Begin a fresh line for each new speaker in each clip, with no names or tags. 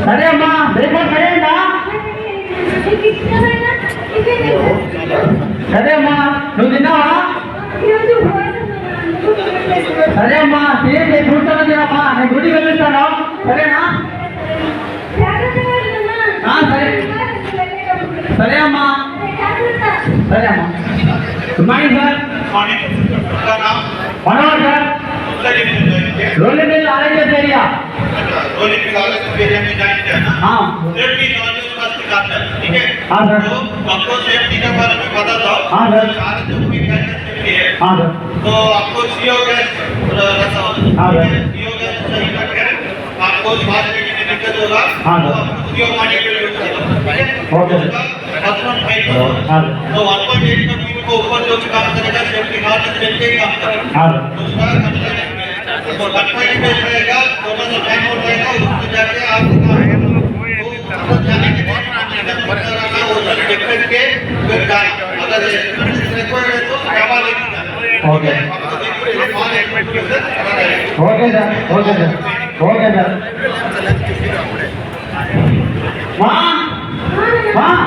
సరే అమ్మా బ్రేక్ఫాస్ట్ అయ్యిందా? సరే అమ్మా నువ్వు తిన్నావా? సరే అమ్మా తినేసి కూర్చొని తినమ్మా, నేను డ్యూటీకి వెళ్ళిస్తాను. సరేనా? సరే సరే అమ్మా. సరే అమ్మా. Good morning sir. Manohar sir, Roli mill RHS area.
Roli mill RHS area में जाएंगे ना?
हाँ।
सेफ्टी नॉलेज का सिखाते हैं, ठीक है?
हाँ सर।
तो आपको सेफ्टी के बारे में बता दो।
हाँ सर।
आरएचएस की क्या सेफ्टी है?
हाँ सर।
तो आपको सीओ गैस रखा हो।
हाँ सर।
सीओ गैस सही रखे, आपको बात करने में दिक्कत होगा।
हाँ सर।
तो सीओ माने के लिए यूज करो, ठीक है?
Okay sir.
पर्सनल फाइल करो।
हाँ।
तो 1.8 का टीम को ऊपर जो काम करेगा सेफ्टी नॉलेज लेके ही काम करेगा।
हाँ।
उसका तो कटवाई में रहेगा, थोड़ा सा टाइम हो जाएगा, उसको जाके आप जाने के बाद चेक करके फिर जाए। अगर रिक्वायर्ड है तो क्या लेके जाए।
Okay okay sir, okay sir, okay sir. माँ माँ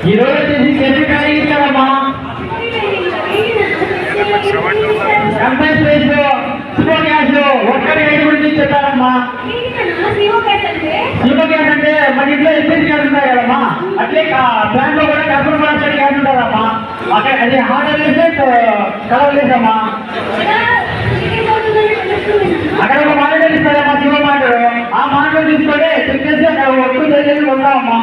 ఈ రోజు వచ్చేసి సెల్ఫీ కార్డింగ్ ఇచ్చారమ్మా. కంపెనీ ప్లేస్ సివో గ్యాస్ ఒక్కడి రేటు గురించి చెప్పారమ్మా. సివో గ్యాస్ అంటే మన ఇంట్లో ఎల్పిజి గ్యాస్ ఉంటాయి కదమ్మా, అట్లే ప్లాంట్ లో కూడా కార్బన్ మోనాక్సైడ్ గ్యాస్ ఉంటుందమ్మా. అక్కడ అది హార్డ్ వేసెట్ కలర్ లేదమ్మా. అక్కడ ఒక మానిటర్ ఇస్తారమ్మా, సివో మానిటర్. ఆ మానిటర్ తీసుకొని చెక్ చేసి అక్కడ ఒక్క జరిగేది ఉంటామమ్మా.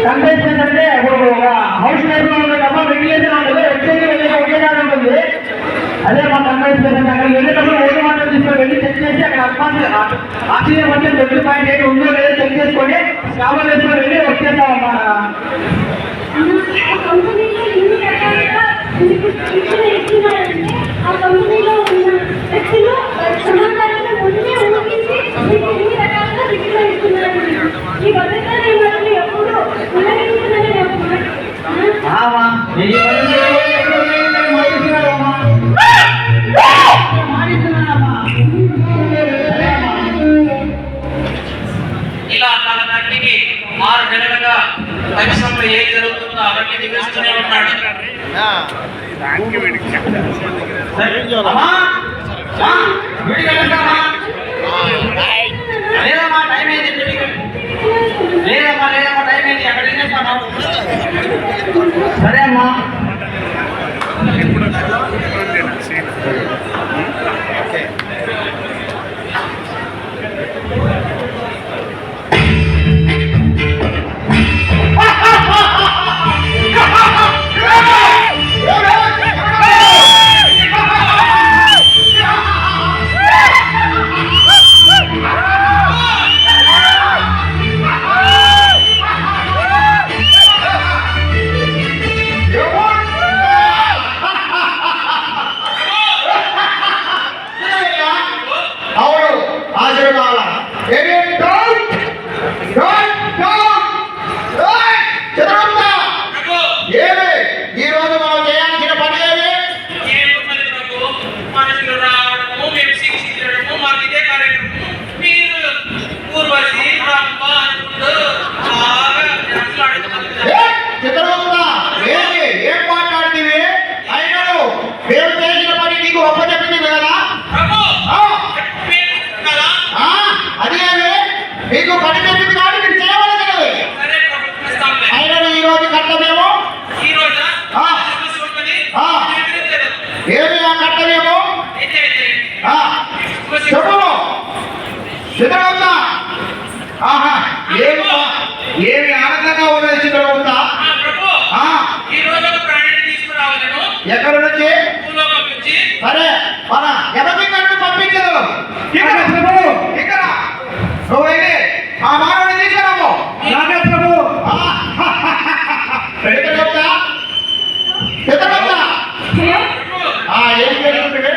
కంపెనీ అంటే ఒక హౌస్ టైప్ లో ఉంటుందమ్మా, వెంటిలేషన్ ఉంటుంది, వచ్చేది వెళ్ళేది ఒకేసారి ఉంటుంది. అదే మా కంపెనీ అక్కడికి వెళ్ళేటప్పుడు ఓటు మాటలు తీసుకొని వెళ్ళి చెక్ చేసి అక్కడ ఆక్సిజన్ కొంచెం 9.8 ఉందో లేదో చెక్ చేసుకొని స్కాబర్ వేసుకొని వెళ్ళి వచ్చేస్తామమ్మా.
ఇలా తన తండ్రికి 6 నెలలుగా పరిశ్రమలో ఏం జరుగుతుందో అవన్నీ నివేస్తూనే ఉన్నాడు.
లేదమ్మా టైం అయింది, లేదమ్మా లేదమ్మా టైం అయింది, అక్కడ ఏం చేస్తాను. సరే అమ్మా.
మీకు పని చెప్పింది కానీ మీరు చేయవలసి అయినా ఈ రోజు కట్టమేమో ఏమి ఆ కట్టమేమో చెప్పు సిద్ధమవుతా. ఆహా ఏమి ఆనందంగా ఉన్నది సిద్ధమవుతా. ఎక్కడ నుంచి? సరే మన ఎనభై గంటలు పంపించదు ఇక్కడ నువ్వు వెళ్ళి ఆ మానవుని తీసుకురాము. చెప్తా ఏం చేస్తుంటే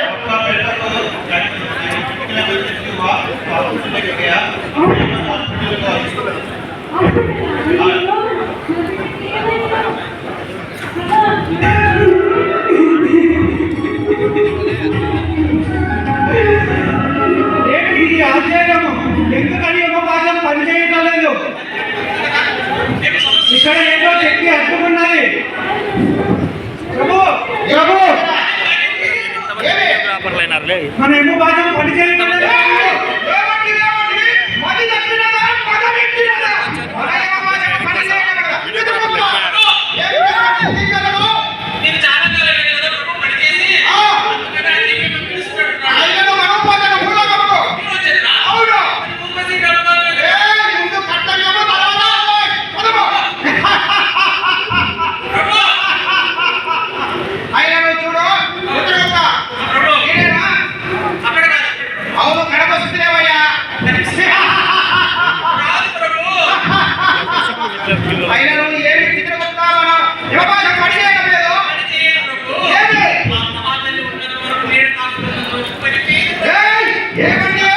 మనమేమో భాష పని చేయలేదు.
నేను చాలా కాలం అయింది కదా ప్రభు పని చేసి. అందుకని ఆయన మిమ్మల్ని పిలుస్తున్నాడు. మీరు వచ్చారా? మరి ముందు వచ్చి ఇక్కడ ఉన్నారు. ప్రభు, ప్రభు, అక్కడ కాదు.
అవును కడప సుఖదేవయ్యా
కాదు ప్రభు.
అయినా నువ్వు ఏమి చిత్రగుప్తావా యువభాష పని చేయడం లేదు
పని చేయను ప్రభు.
ఏమి
మా మహాతల్లి ఉన్నంత వరకు నేను నాకు పని చేయను.
ఏయ్, ఏమంటే